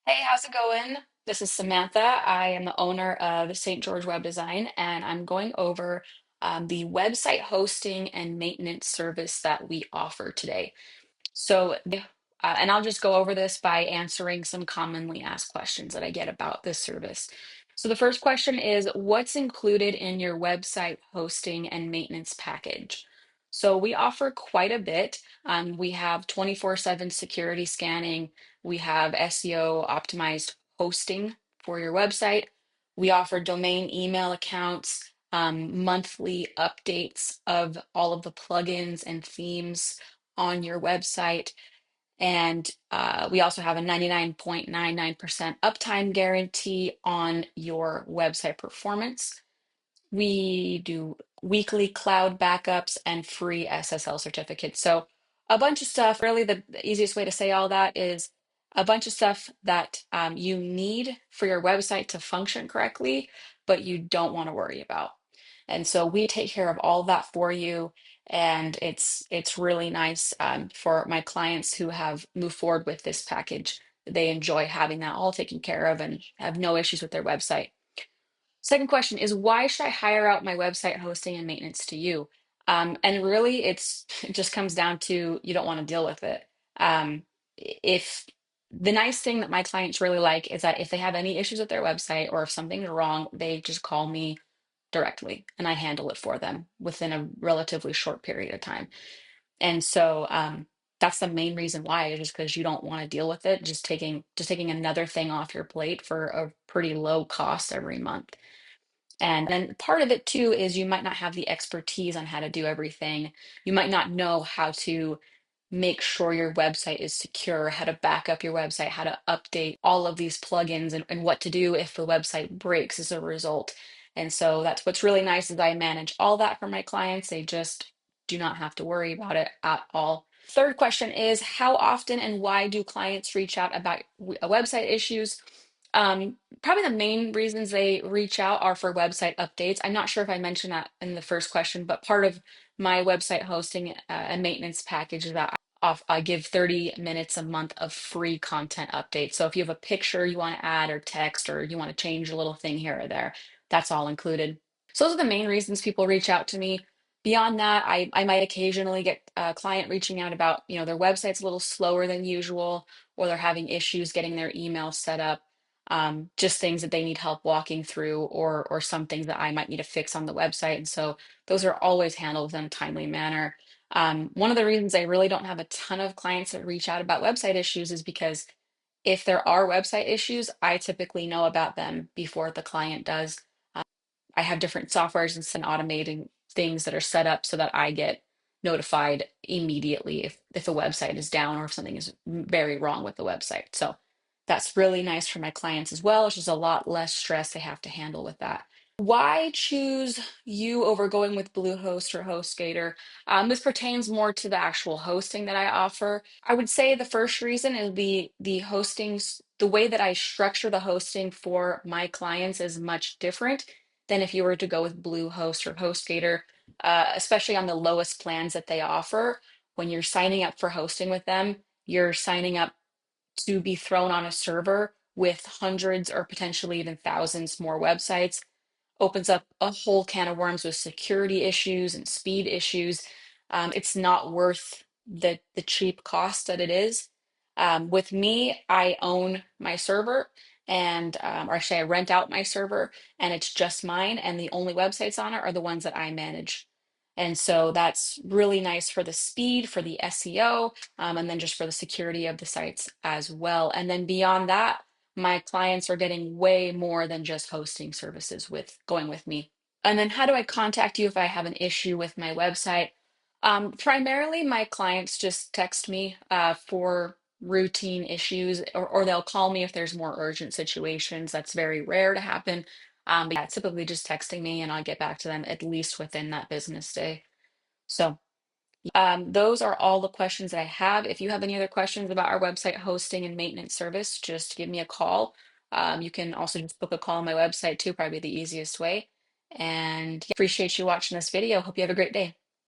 Hey, how's it going? This is Samantha. I am the owner of St. George Web Design, and I'm going over the website hosting and maintenance service that we offer today. And I'll just go over this by answering some commonly asked questions that I get about this service. So the first question is, what's included in your website hosting and maintenance package? So we offer quite a bit. We have 24/7 security scanning. We have SEO optimized hosting for your website. We offer domain email accounts, monthly updates of all of the plugins and themes on your website. And we also have a 99.99% uptime guarantee on your website performance. We do weekly cloud backups and free SSL certificates. So, a bunch of stuff. Really, the easiest way to say all that is a bunch of stuff that you need for your website to function correctly, but you don't want to worry about. And so we take care of all that for you. And it's really nice for my clients who have moved forward with this package. They enjoy having that all taken care of and have no issues with their website. Second question is, why should I hire out my website hosting and maintenance to you? And really, it just comes down to you don't want to deal with it. If the nice thing that my clients really like is that if they have any issues with their website or if something's wrong, they just call me directly and I handle it for them within a relatively short period of time. And so that's the main reason why, just because you don't want to deal with it, just taking another thing off your plate for a pretty low cost every month. And then part of it too is you might not have the expertise on how to do everything. You might not know how to make sure your website is secure, how to back up your website, how to update all of these plugins and what to do if the website breaks as a result. And so that's what's really nice is I manage all that for my clients. They just do not have to worry about it at all. Third question is, how often and why do clients reach out about website issues? Probably the main reasons they reach out are for website updates. I'm not sure if I mentioned that in the first question, but part of my website hosting and maintenance package is that I give 30 minutes a month of free content updates. So if you have a picture you want to add or text or you want to change a little thing here or there, that's all included. So those are the main reasons people reach out to me. Beyond that, I might occasionally get a client reaching out about, their website's a little slower than usual, or they're having issues getting their email set up, just things that they need help walking through, or some things that I might need to fix on the website. And so those are always handled in a timely manner. One of the reasons I really don't have a ton of clients that reach out about website issues is because if there are website issues, I typically know about them before the client does. I have different softwares and some automating things that are set up so that I get notified immediately if a website is down or if something is very wrong with the website. So that's really nice for my clients as well. It's just a lot less stress they have to handle with that. Why choose you over going with BlueHost or HostGator? This pertains more to the actual hosting that I offer. I would say the first reason is the hostings, the way that I structure the hosting for my clients is much different than if you were to go with BlueHost or HostGator, especially on the lowest plans that they offer. When you're signing up for hosting with them, you're signing up to be thrown on a server with hundreds or potentially even thousands more websites. Opens up a whole can of worms with security issues and speed issues. It's not worth the cheap cost that it is. With me, I own my server, or actually, I rent out my server, and it's just mine. And the only websites on it are the ones that I manage. And so that's really nice for the speed, for the SEO, and then just for the security of the sites as well. And then beyond that, my clients are getting way more than just hosting services with going with me. And then how do I contact you if I have an issue with my website? Primarily, my clients just text me for routine issues, or they'll call me if there's more urgent situations. That's very rare to happen. But yeah, typically just texting me and I'll get back to them at least within that business day. So those are all the questions that I have. If you have any other questions about our website hosting and maintenance service, just give me a call. You can also just book a call on my website too, probably the easiest way. And yeah, appreciate you watching this video. Hope you have a great day.